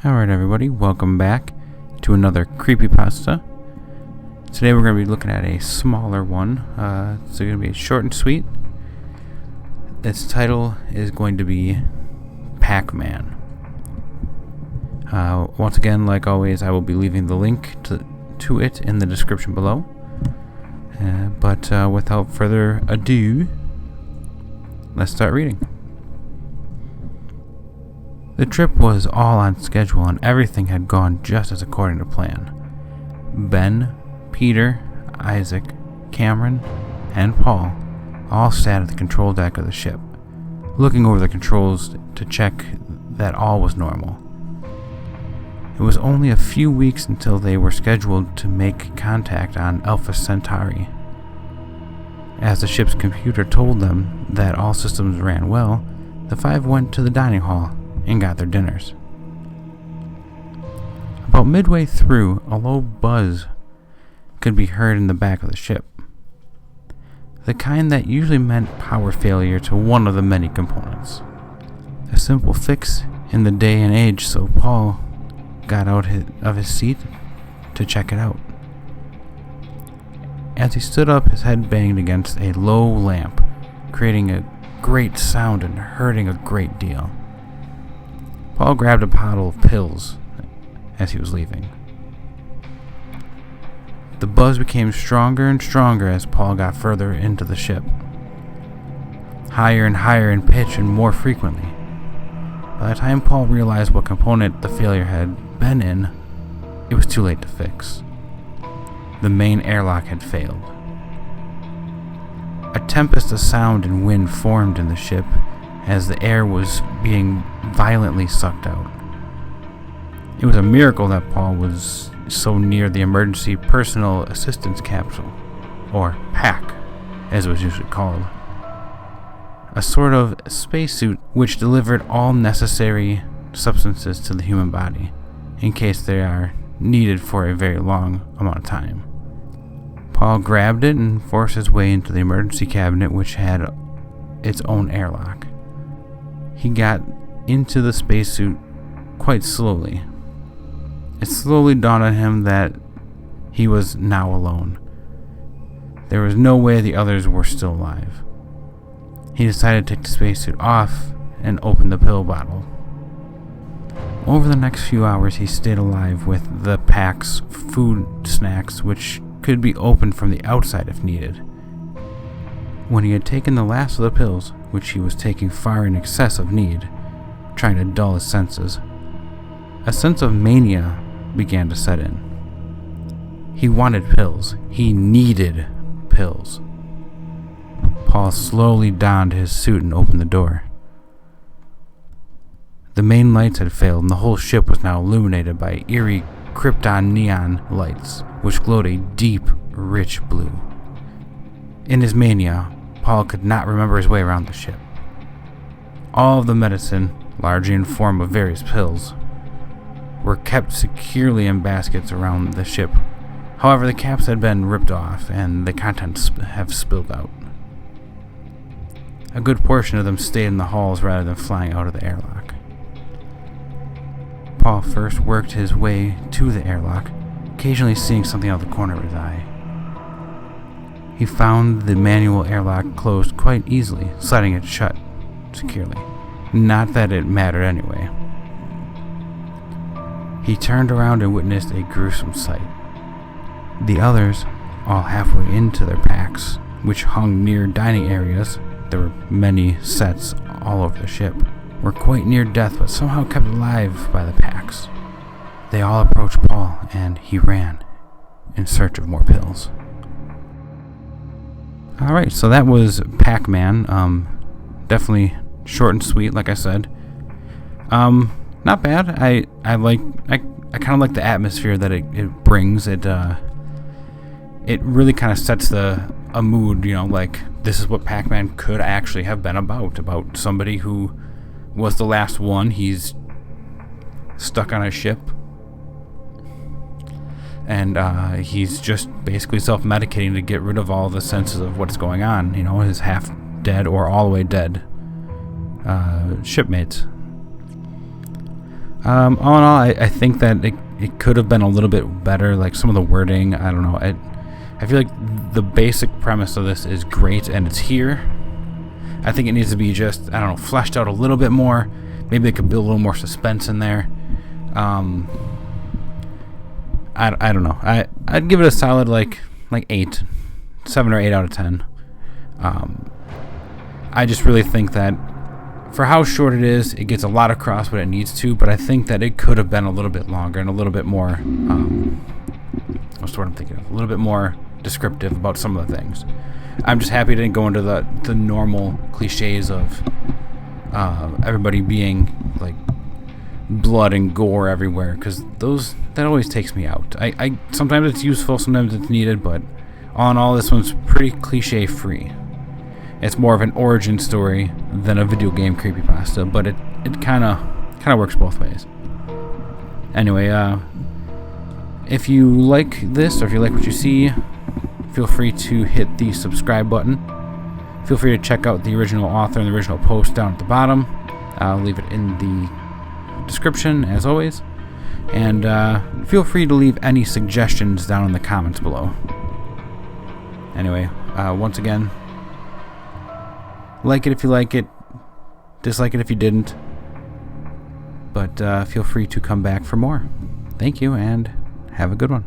Alright everybody, welcome back to another Creepypasta. Today we're going to be looking at a smaller one. It's going to be short and sweet. Its title is going to be Pac-Man. Once again, like always, I will be leaving the link to it in the description below. But without further ado, let's start reading. The trip was all on schedule and everything had gone just as according to plan. Ben, Peter, Isaac, Cameron, and Paul all sat at the control deck of the ship, looking over the controls to check that all was normal. It was only a few weeks until they were scheduled to make contact on Alpha Centauri. As the ship's computer told them that all systems ran well, the five went to the dining hall and got their dinners. About midway through, a low buzz could be heard in the back of the ship, the kind that usually meant power failure to one of the many components. A simple fix in the day and age, so Paul got out of his seat to check it out. As he stood up, his head banged against a low lamp, creating a great sound and hurting a great deal. Paul grabbed a bottle of pills as he was leaving. The buzz became stronger and stronger as Paul got further into the ship, higher and higher in pitch and more frequently. By the time Paul realized what component the failure had been in, it was too late to fix. The main airlock had failed. A tempest of sound and wind formed in the ship as the air was being violently sucked out. It was a miracle that Paul was so near the emergency personal assistance capsule, or PAC, as it was usually called. A sort of spacesuit which delivered all necessary substances to the human body, in case they are needed for a very long amount of time. Paul grabbed it and forced his way into the emergency cabinet, which had its own airlock. He got into the spacesuit quite slowly. It slowly dawned on him that he was now alone. There was no way the others were still alive. He decided to take the spacesuit off and open the pill bottle. Over the next few hours, he stayed alive with the PAC's food snacks, which could be opened from the outside if needed. When he had taken the last of the pills, which he was taking far in excess of need, trying to dull his senses, a sense of mania began to set in. He wanted pills. He needed pills. Paul slowly donned his suit and opened the door. The main lights had failed, and the whole ship was now illuminated by eerie krypton neon lights, which glowed a deep, rich blue. In his mania, Paul could not remember his way around the ship. All of the medicine, largely in form of various pills, were kept securely in baskets around the ship. However, the caps had been ripped off and the contents have spilled out. A good portion of them stayed in the halls rather than flying out of the airlock. Paul first worked his way to the airlock, occasionally seeing something out of the corner of his eye. He found the manual airlock closed quite easily, sliding it shut securely. Not that it mattered anyway. He turned around and witnessed a gruesome sight. The others, all halfway into their packs, which hung near dining areas, there were many sets all over the ship, were quite near death but somehow kept alive by the packs. They all approached Paul and he ran in search of more pills. Alright, so that was Pac-Man. Definitely short and sweet, like I said. Not bad. I kind of like the atmosphere that it brings. It really kind of sets a mood, like this is what Pac-Man could actually have been about somebody who was the last one. He's stuck on a ship, and he's just basically self-medicating to get rid of all the senses of what's going on. His half dead or all the way dead shipmates. All in all, I think that it could have been a little bit better. Like some of the wording, I don't know. I feel like the basic premise of this is great and it's here. I think it needs to be just, I don't know, fleshed out a little bit more. Maybe they could build a little more suspense in there. I don't know. I'd give it a solid like 8, 7 or 8 out of 10. I just really think that for how short it is, it gets a lot across what it needs to, but I think that it could have been a little bit longer and a little bit more, what's the word I'm thinking of? A little bit more descriptive about some of the things. I'm just happy it didn't go into the normal cliches of everybody being like blood and gore everywhere, because that always takes me out. I sometimes it's useful, sometimes it's needed, but all in all, this one's pretty cliche free. It's more of an origin story than a video game creepypasta, but it kind of works both ways. Anyway, if you like this or if you like what you see, feel free to hit the subscribe button. Feel free to check out the original author and the original post down at the bottom. I'll leave it in the description as always. And feel free to leave any suggestions down in the comments below. Anyway, once again, like it if you like it, dislike it if you didn't, but feel free to come back for more. Thank you, and have a good one.